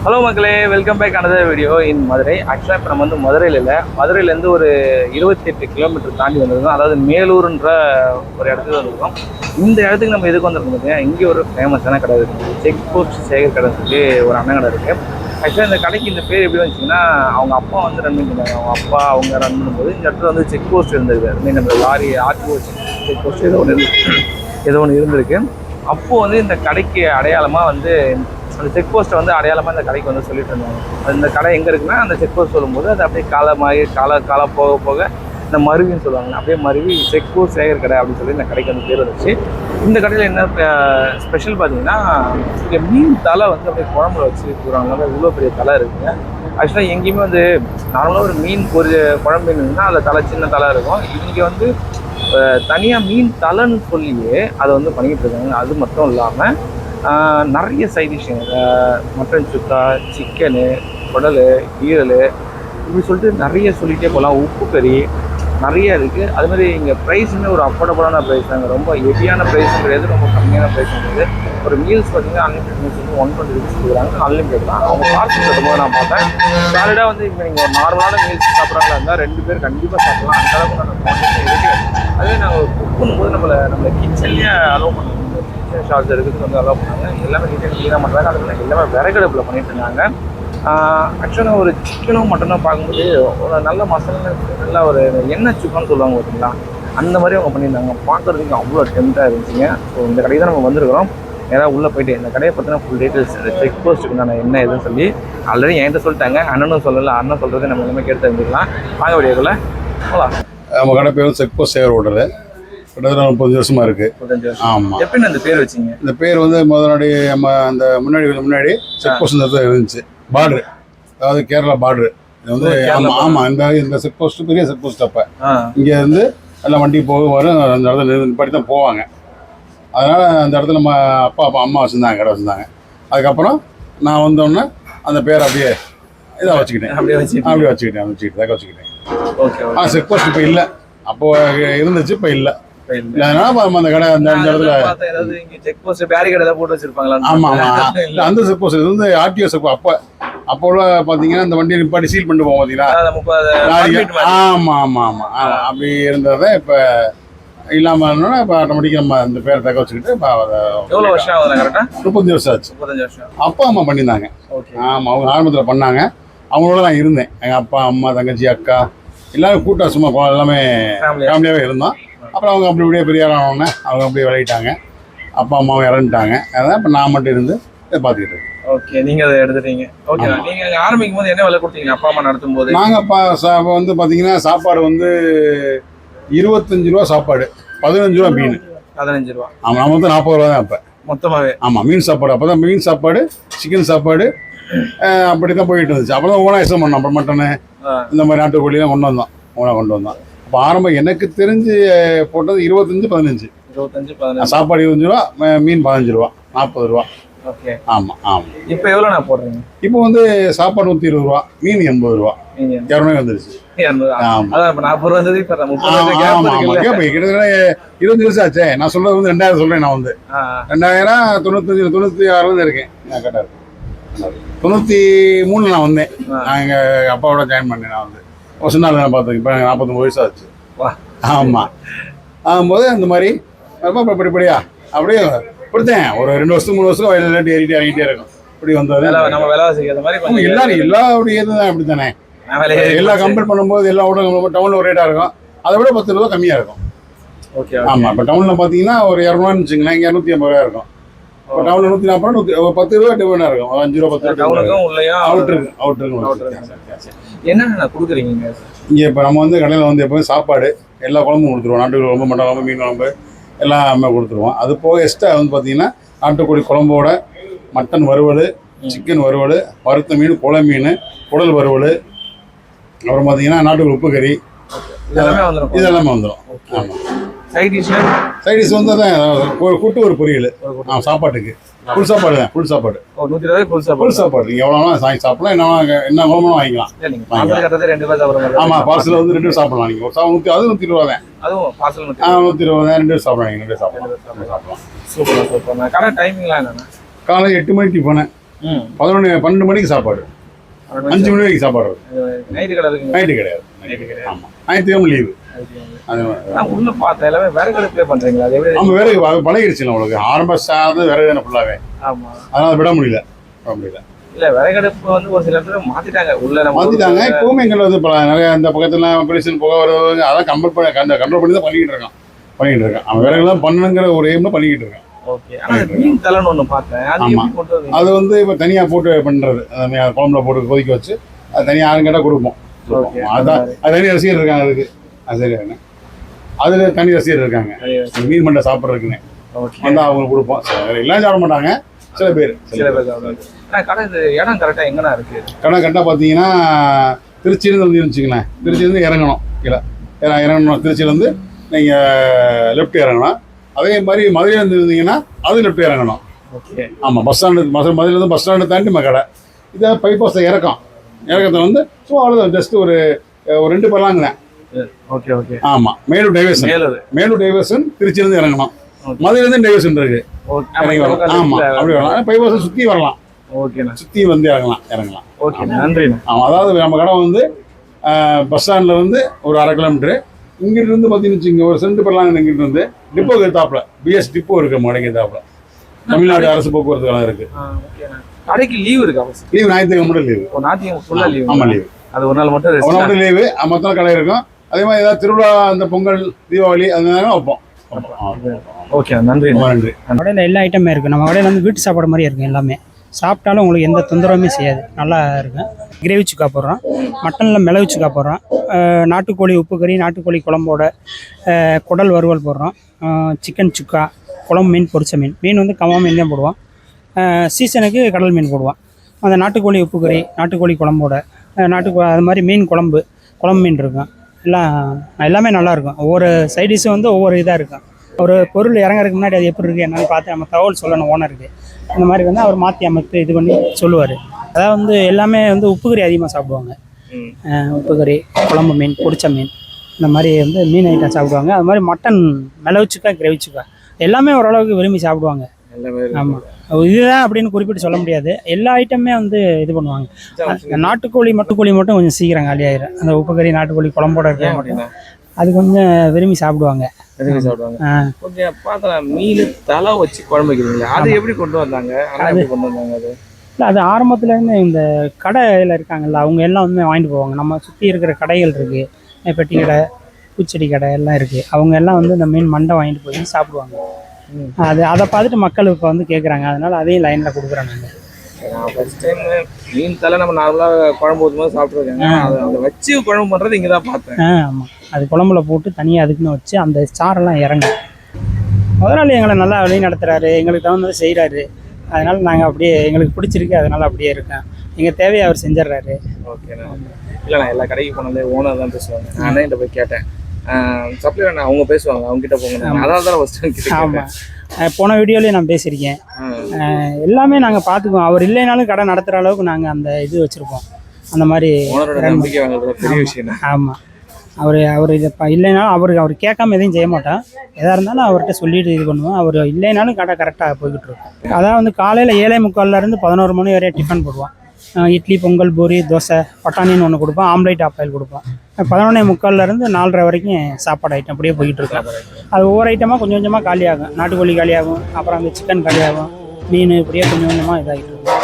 Hello மக்களே, welcome back another video in Madurai. ஆக்சுவலாக இப்போ நம்ம வந்து மதுரையில் இல்லை, மதுரையிலேருந்து ஒரு 28 கிலோமீட்டர் தாண்டி வந்திருக்கோம். அதாவது மேலூர்ன்ற ஒரு இடத்துக்கு வந்திருக்கோம். இந்த இடத்துக்கு நம்ம எதுக்கு வந்திருக்கோம் பார்த்தீங்கன்னா, இங்கே ஒரு ஃபேமஸான கடை இருக்குது, செக் போஸ்ட் சேகர் கடை சொல்லி ஒரு அண்ணன் கடை இருக்குது. ஆக்சுவலாக இந்த கடைக்கு இந்த பேர் எப்படி வந்துச்சுன்னா, அவங்க அப்பா வந்து ரன் பண்ணிருந்தாங்க. அவங்க ரன் பண்ணும்போது இந்த இடத்துல வந்து செக் போஸ்ட் இருந்திருக்கு. நம்ம லாரி ஆர்டிஓ செக் போஸ்ட் ஏதோ ஒன்று இருந்திருக்கு. அப்போது வந்து இந்த கடைக்கு அடையாளமாக வந்து அந்த செக் போஸ்ட்டை வந்து அடையாளமாக இந்த கடைக்கு வந்து சொல்லிட்டு இருந்தாங்க. அந்த கடை எங்கே இருக்குன்னா, அந்த செக் போஸ்ட் சொல்லும்போது அது அப்படியே காலம் போக போக இந்த மருவின்னு சொல்லுவாங்க, அப்படியே மருவி செக் போஸ்ட் சேகர் கடை அப்படின்னு சொல்லி இந்த கடைக்கு வந்து பேர் வந்துச்சு. இந்த கடையில் என்ன ஸ்பெஷல் பார்த்தீங்கன்னா, இங்கே மீன் தலை வந்து அப்படியே குழம்புல வச்சு போகிறாங்க. இவ்வளோ பெரிய தலை இருக்குங்க. ஆக்சுவலாக எங்கேயுமே வந்து நார்மலாக ஒரு மீன் குழம்பு மீன்னா அதில் தலை சின்ன தலை இருக்கும். இங்கே வந்து தனியாக மீன் தலைன்னு சொல்லியே அதை வந்து பண்ணிக்கிட்டு இருக்காங்க. அது மட்டும் இல்லாமல் நிறைய சைட் டிஷ்ஷுங்க, மட்டன் சுக்கா, சிக்கனு, குடல், ஈரல், இப்படி சொல்லிட்டு நிறைய சொல்லிகிட்டே போகலாம். உப்பு கறி நிறைய இருக்குது. அதுமாதிரி இங்கே ப்ரைஸுமே ஒரு அஃபோர்டபுளான ப்ரைஸ் தாங்க. ரொம்ப ஹெவியான ப்ரைஸும் கிடையாது, ரொம்ப கம்மியான ப்ரைஸும் கிடையாது. ஒரு மீல்ஸ் பார்த்தீங்கன்னா அன்லிமிட்டட் மீல்ஸ் வந்து 120 rupees கொடுக்குறாங்க. அன்லிமிட்டட் தான். அவங்க பார்சல் கட்டும்போது நான் பார்த்தேன், சாலிடாக வந்து இப்போ நீங்கள் ஒரு நார்மலான மீல்ஸ் சாப்பிட்றாங்களா இருந்தால் 2 பேர் கண்டிப்பாக சாப்பிட்லாம். அந்தளவுக்கு நாங்கள் குவான்டிட்டி இருக்குது. அதே நாங்கள் குக் பண்ணும்போது நம்மளை கிச்சன்லேயே அலோவ் பண்ணுவோம். கிச்சன் ஷார்ட்ஸ் இருக்குது வந்து அலோவ் பண்ணாங்க. எல்லாமே கிச்சன் க்ளீனாக பண்ணுறாங்க. அதில் எல்லாமே விறகடுப்பில் பண்ணிட்டு இருந்தாங்க. ஆக்சுவலாக ஒரு சிக்கனும் மட்டனும் பார்க்கும்போது ஒரு நல்ல மசாலா, நல்லா ஒரு எண்ணெய் சுக்கான்னு சொல்லுவாங்க பார்த்தீங்களா, அந்த மாதிரி அவங்க பண்ணியிருந்தாங்க. பார்க்குறதுக்கு அவ்வளோ டெம்ட்டாக இருந்துச்சுங்க. ஸோ இந்த கடைக்கு தான் நம்ம வந்திருக்கிறோம். ஏதாவது உள்ளே போய்ட்டு இந்த கடையை பற்றின ஃபுல் டீட்டெயில்ஸ், செக் போஸ்ட்டுக்கு நான் என்ன எதுன்னு சொல்லி ஆல்ரெடி என்கிட்ட சொல்லிட்டாங்க. அண்ணனும் சொல்லலை, அண்ணன் சொல்கிறது நம்ம எல்லாமே கேட்டு தெரிஞ்சுக்கலாம். வாங்க வீடியோக்குள்ள போகலாம். நம்ம கடை பேர் செக் போஸ்ட் சேகர் ஹோட்டலு. கிட்டத்தட்ட 30 வருஷமா இருக்கு. 35 வருஷம். ஆமாம். எப்படின்னு அந்த பேர் வச்சிங்க? இந்த பேர் வந்து முன்னாடி நம்ம அந்த முன்னாடி செக் போஸ்ட் இருந்துச்சு. பார்டரு, அதாவது கேரளா பார்டரு. இது வந்து ஆமாம், இந்த செக் போஸ்ட் பெரிய செக் போஸ்ட். அப்போ இங்கே இருந்து எல்லாம் வண்டி வரும், அந்த இடத்துல நிப்பாட்டி தான் போவாங்க. அதனால் அந்த இடத்துல நம்ம அம்மா வச்சுருந்தாங்க, கடை வச்சுருந்தாங்க. அதுக்கப்புறம் நான் வந்தோடனே அந்த பேர் அப்படியே இதாக வச்சுக்கிட்டேன். அப்படியே வச்சுக்கிட்டேன். ஓகே. செக் போஸ்ட் இப்போ இல்லை, அப்போ இருந்துச்சு, இப்போ இல்லை. அந்த கடை அந்த இடத்துல செக் போஸ்ட் பேரிகேட் ஏதாவது போட்டு வச்சிருப்பாங்களா? ஆமா அந்த செக் போஸ்ட் இது வந்து ஆர்டிஓ செக். அப்போ பாத்தீங்கன்னா இந்த வண்டியை நிப்பாட்டி சீல் பண்ணிட்டு போவோம் பாத்தீங்களா. ஆமா அப்படி இருந்ததை இப்ப இல்லாம இருந்தோம்னா இப்ப ஆட்டோமேட்டிக்கா நம்ம இந்த பேரை தக்க வச்சுக்கிட்டு எவ்வளவு வருஷம் ஆகுது? கரெக்டா 35 வருஷம் ஆச்சு. 35 வருஷம். அப்பா அம்மா பண்ணியிருந்தாங்க. ஆமா, அவங்க ஆரம்பத்துல பண்ணாங்க. அவங்களோட நான் இருந்தேன். எங்க அப்பா, அம்மா, தங்கச்சி, அக்கா எல்லாரும் கூட்டா சும்மா எல்லாமே ஃபேமிலியாவே இருந்தோம். அப்புறம் அவங்க அப்படி இப்படியே பெரிய ஆனோடனே அவங்க அப்படியே விளையிட்டாங்க. அப்பா அம்மாவும் இறந்துட்டாங்க. அதான் இப்போ நான் மட்டும் இருந்து இதை பார்த்துக்கிட்டு இருக்கேன். ஓகே, நீங்கள் அதை எடுத்துட்டீங்க. ஓகே, நீங்கள் ஆரம்பிக்கும் போது என்ன விலை கொடுத்தீங்க அப்பா அம்மா நடத்தும் போது? நாங்கள் வந்து பார்த்தீங்கன்னா சாப்பாடு வந்து 25 ரூபா சாப்பாடு, 15 ரூபா மீன். 15 ரூபா. ஆமாம், நம்ம வந்து 40 ரூபா தான் அப்போ மொத்தமாகவே. ஆமாம், மீன் சாப்பாடு. அப்போ தான் மீன் சாப்பாடு, சிக்கன் சாப்பாடு அப்படி தான் போயிட்டு இருந்துச்சு. அப்போ தான் ஓனா எக்ஸம் பண்ணோம். அப்புறம் மட்டனு இந்த மாதிரி நாட்டுக்கோழிலாம் கொண்டு வந்தோம். அப்போ ஆரம்பம் எனக்கு தெரிஞ்சு போட்டது 25, 15. சாப்பாடு 25 ரூபா, மீன் 15 ரூபா, 40 ரூபா. ஓகே. ஆமாம். இப்போ எவ்வளோ நான் போடுறீங்க? இப்போ வந்து சாப்பாடு 120 ரூபா, மீன் 80 ரூபா, 200 வந்துருச்சு. கிட்டத்தட்ட 20 வருஷம் ஆச்சே. நான் சொல்றது வந்து 2000 சொல்றேன். நான் வந்து 2095, 96 இருக்கேன். நான் கரெக்டாக இருக்கேன். 93 நான் வந்தேன். நான் எங்கள் அப்பாவோட ஜாயின் பண்ணேன். நான் வந்து ஒரு நாள் நான் பார்த்தேன். இப்போ 49 வயசு ஆச்சு. ஆமாம். ஆகும்போது அந்த மாதிரி படிப்படியா அப்படியே கொடுத்தேன். ஒரு 2 வருஷத்துக்கு 3 வருஷம் வயலில் ஏறிட்டே இறங்கிட்டே இருக்கும். இப்படி வந்தது நம்ம விலைவாசிக்கிற மாதிரி எல்லா அப்படி ஏதுதான் அப்படி தானே. எல்லாம் கம்பேர் பண்ணும்போது எல்லா டவுனில் ஒரு ரேட்டாக இருக்கும், அதை விட 10 ரூபா கம்மியாக இருக்கும். ஓகே. ஆமாம். இப்போ டவுனில் பார்த்தீங்கன்னா ஒரு 200 வச்சுங்களேன், இங்கே 150 ரூபா இருக்கும். இப்போ டவுனில் 140 ரூபா, 10 ரூபா டிஃபரெண்டாக இருக்கும். 5 ரூபா 10 ரூபா அவுட்ருக்கு. என்னென்ன கொடுக்குறீங்க இங்கே? இப்போ நம்ம வந்து கடையில் வந்து எப்போதும் சாப்பாடு எல்லா குழம்பும் கொடுத்துருவோம். நாட்டு குழம்பு, மட்டன் குழம்பு, மீன் குழம்பு, எல்லாமே கொடுத்துருவோம். அது போக எக்ஸ்ட்ரா வந்து பார்த்தீங்கன்னா நாட்டுக்கோழி குழம்போட மட்டன் வறுவல், சிக்கன் வறுவல், வறுத்த மீன், குள மீன், குடல் வறுவல், அப்புறம் பார்த்தீங்கன்னா நாட்டுக்கோழி உப்பு கறி இதெல்லாமே வந்துடும். ஆமாம். சைட் டிஷ் வந்து அதான் கூட்டு ஒரு பொரியல். சாப்பாட்டுக்கு ஃபுல் சாப்பாடு தான். ஃபுல் சாப்பாடு 120 ஃபுல் சாப்பாடு. நீங்கள் எவ்வளோ வாங்கி சாப்பிடலாம். என்ன குழம்புனா வாங்கிக்கலாம். ஆமாம், பார்சல் வந்து 2 சாப்பிடலாம். நீங்கள் ஒரு 120 தான். அதுவும் பார்சல் 120 தான். 2 சாப்பிடலாம். நீங்கள் 2 சாப்பிடலாம். சூப்பர். கடை டைமிங்லாம் என்னென்ன? காலை 8 மணிக்கு டிஃபனு, 12 மணிக்கு சாப்பாடு, 5 மணி வரைக்கும் சாப்பாடு. நைட்டு கடை இருக்கு? நைட்டு கிடையாது. ஆமாம், ஞாயிற்றுக்கிழமை லீவு. உள்ள பார்த்தேன் எல்லாமே விறகு அடுப்புல பண்றீங்களா? அது எப்படி? நம்ம விறகு பழகிடுச்சு உங்களுக்கு. ஆரம்ப சார்ந்து விறகு தானே ஃபுல்லாவே. ஆமா, அதனால விட முடியல. இல்ல விறகு அடுப்பு வந்து ஒரு சில இடத்துல மாத்திட்டாங்க. உள்ள மாத்திட்டாங்க. இப்பவுமே எங்களை வந்து நிறைய இந்த பக்கத்துல பொலியூஷன் புகை வருவாங்க. அதான் கண்ட்ரோல் பண்ணி தான் பண்ணிக்கிட்டு இருக்கேன். அவன் விறகுலாம் பண்ணணுங்கிற ஒரு எய்ம்ல பண்ணிக்கிட்டு இருக்கேன். ஓகே. ஆனா மீன் தலைன்னு ஒண்ணு பார்த்தேன். அது எப்படி கொண்டு வந்தீங்க? அது வந்து இப்ப தனியா போட்டு பண்றது. குழம்புல போட்டு கொதிக்க வச்சு அது தனியா யாரும் கேட்டா கொடுப்போம். அதான் அது தனி ரசிகர் இருக்காங்க அதுக்கு. அது சரியான அதுல தனி ரசிகர் இருக்காங்க. மீன் மண்டை சாப்பிட்றதுக்குன்னு வந்து அவங்களுக்கு கொடுப்போம். எல்லாம் சாப்பிட மாட்டாங்க, சில பேர். கடை இடம் கரெக்டா எங்கண்ணா இருக்கு? கடை கரெக்டாக பார்த்தீங்கன்னா திருச்சியிலேருந்து வந்து வச்சுக்கங்களேன். திருச்சியிலேருந்து இறங்கணும். கீழே இறங்கணும். திருச்சியிலேருந்து நீங்கள் லெஃப்ட் இறங்கணும். அதே மாதிரி மதுரையிலேருந்து இருந்தீங்கன்னா அது லெஃப்ட் இறங்கணும். ஆமாம், பஸ் ஸ்டாண்டு மதுரையிலேருந்து பஸ் ஸ்டாண்டு தாண்டி நம்ம கடை. இதை பைபாஸில் இறக்கத்தை வந்து ஸோ அவ்வளோதான். ஜஸ்ட் ஒரு 2 பல்லாங்குறேன். ஓகே. ஆமாம், மேலூர் டைவர்ஷன் திருச்சியிலேருந்து இறங்கணும். மதுரையிலேருந்து டைவர்ஷன் இருக்கு. ஆமாம், அப்படி வரலாம். பைபாஸை சுற்றி வரலாம். சுற்றி வந்து இறங்கலாம். ஓகே, நன்றி. ஆமாம், அதாவது நம்ம கடை வந்து பஸ் ஸ்டாண்டில் வந்து ஒரு 1/2 கிலோமீட்டரு. இங்கிட்டு இருந்து பார்த்தீங்கன்னு வச்சுக்கோங்க, ஒரு 2 பல்லாங்க. இங்கிட்டு இருந்து டிப்போ எடுத்தாப்புல பிஎஸ் டிப்போ இருக்கு. மடங்கு எடுத்தாப்புல தமிழ்நாடு அரசு போக்குவரத்து கழகம் இருக்கு. கடைக்கு லீவ் இருக்கா? லீவ் ஞாயிற்றுக்கிழமை மட்டும் லீவு. ஞாயிற்றுக்கிழமை லீவ். ஆமாம், லீவு. அது ஒரு நாள் மட்டும் லீவு. மொத்தம் கடை இருக்கும். அதே மாதிரி ஏதாவது திருவிழா, இந்த பொங்கல், தீபாவளி அதனால வைப்போம். ஓகே, நன்றி. கடையில் எல்லா ஐட்டமே இருக்குது. நம்ம கடையில் வந்து வீட்டு சாப்பாடு மாதிரி இருக்கும். எல்லாமே சாப்பிட்டாலும் உங்களுக்கு எந்த தொந்தரவுமே செய்யாது. நல்லா இருக்கும். கிரேவி சுக்கா போடுறோம், மட்டனில் மிளகு சுக்கா போடுறோம், நாட்டுக்கோழி உப்பு கறி, நாட்டுக்கோழி குழம்போட குடல் வறுவல் போடுறோம், சிக்கன் சுக்கா, குழம்பு மீன், பொரிச்ச மீன் வந்து கம்மா மீன் தான் போடுவோம். சீசனுக்கு கடல் மீன் போடுவோம். அந்த நாட்டுக்கோழி உப்பு கறி, நாட்டுக்கோழி குழம்போட அது மாதிரி மீன் குழம்பு மீன் இருக்கும். எல்லாமே நல்லாயிருக்கும். ஒவ்வொரு சைடிஷும் வந்து ஒவ்வொரு இதாக இருக்கும். ஒரு பொருள் இறங்குறதுக்கு முன்னாடி அது எப்படி இருக்குது என்னன்னு பார்த்து நம்ம தகவல் சொல்லணும் ஓனருக்கு. இந்த மாதிரி வந்து அவர் மாற்றி அமைத்து இது பண்ணி சொல்லுவார். அதாவது வந்து எல்லாமே வந்து உப்பு கறி அதிகமாக சாப்பிடுவாங்க. உப்பு கறி, குழம்பு மீன், பொரிச்ச மீன், இந்த மாதிரி வந்து மீன் ஐட்டம் சாப்பிடுவாங்க. அது மாதிரி மட்டன், மிளகு சுக்கா, கிரேவி சுக்கா எல்லாமே ஓரளவுக்கு விரும்பி சாப்பிடுவாங்க. ஆமாம், இதுதான் அப்படின்னு குறிப்பிட்டு சொல்ல முடியாது. எல்லா ஐட்டமே வந்து இது பண்ணுவாங்க. நாட்டுக்கோழி மட்டும் கொஞ்சம் சீக்கிரம் காலியாயிரும். அந்த உப்பு கறி, நாட்டுக்கோழி குழம்போட இருக்க மட்டும் அது கொஞ்சம் விரும்பி சாப்பிடுவாங்க. கொஞ்சம் பார்த்தேன் மீன் தலை வச்சு குழம்பு வைக்கிறீங்களா? அது எப்படி கொண்டு வந்தாங்க? அது இல்லை, அது ஆரம்பத்துலேருந்து இந்த கடையில் இருக்காங்கல்ல, அவங்க எல்லாம் வந்து வாங்கிட்டு போவாங்க. நம்ம சுற்றி இருக்கிற கடைகள் இருக்குது, பெட்டி கடை, பூச்செடி கடை எல்லாம் இருக்குது. அவங்க எல்லாம் வந்து இந்த மீன் மண்டை வாங்கிட்டு போய் சாப்பிடுவாங்க. அதை பார்த்துட்டு மக்கள் இப்போ வந்து கேட்குறாங்க. அதனால அதையும் லைனில் கொடுக்குறாங்க. நான் ஃபர்ஸ்ட் டைம் மீன் தலை நம்ம நார்மலாக குழம்பு ஊற்றும்போது சாப்பிட்ருக்கேங்க. அதை வச்சு குழம்பு பண்ணுறது இங்கே தான் பார்த்தேன். ஆமாம், அது குழம்புல போட்டு தனியாக அதுக்குன்னு வச்சு அந்த சாரெல்லாம் இறங்கும். முதலாளி எங்களை நல்லா வழி நடத்துகிறாரு, எங்களுக்கு தகுந்தது செய்கிறாரு. அதனால் நாங்கள் அப்படியே எங்களுக்கு பிடிச்சிருக்கு, அதனால் அப்படியே இருக்கேன். எங்கள் தேவையை அவர் செஞ்சிடறாரு. ஓகேண்ணா. இல்லை, நான் எல்லா கடைக்கு போனதே ஓனர் தான் பேசுவாங்க. நான் அண்ணன்கிட்ட போய் கேட்டேன், சப்ளையர் அவங்க பேசுவாங்க, அவங்க கிட்ட போங்க. அதனால தான் ஃபர்ஸ்ட். ஆமாம், போன வீடியோலேயே நான் பேசியிருக்கேன். எல்லாமே நாங்கள் பார்த்துக்குவோம். அவர் இல்லைனாலும் கடை நடத்துகிற அளவுக்கு நாங்கள் அந்த இது வச்சுருப்போம். அந்த மாதிரி பெரிய விஷயம். ஆமாம், அவர் இதை இல்லைனாலும் அவர் கேட்காம எதையும் செய்ய மாட்டோம். எதாக இருந்தாலும் அவர்கிட்ட சொல்லிட்டு இது பண்ணுவோம். அவர் இல்லைனாலும் கடை கரெக்டாக போய்கிட்டு இருக்கும். அதாவது வந்து காலையில் 7:45 11 மணி வரையும் டிஃபன் போடுவோம். இட்லி, பொங்கல், பூரி, தோசை, பட்டாணின்னு ஒன்று கொடுப்போம், ஆம்லேட், ஆப்பாயில் கொடுப்போம். 11:45 4:30 வரைக்கும் சாப்பாடு ஐட்டம் அப்படியே போய்கிட்டு இருக்கோம். அது ஒவ்வொரு ஐட்டமாக கொஞ்சம் கொஞ்சமாக காலியாகும். நாட்டுக்கோழி காலியாகும், அப்புறம் அந்த சிக்கன் காலியாகும், மீன் இப்படியே கொஞ்சம் கொஞ்சமாக இதாகிட்டு இருக்கும்.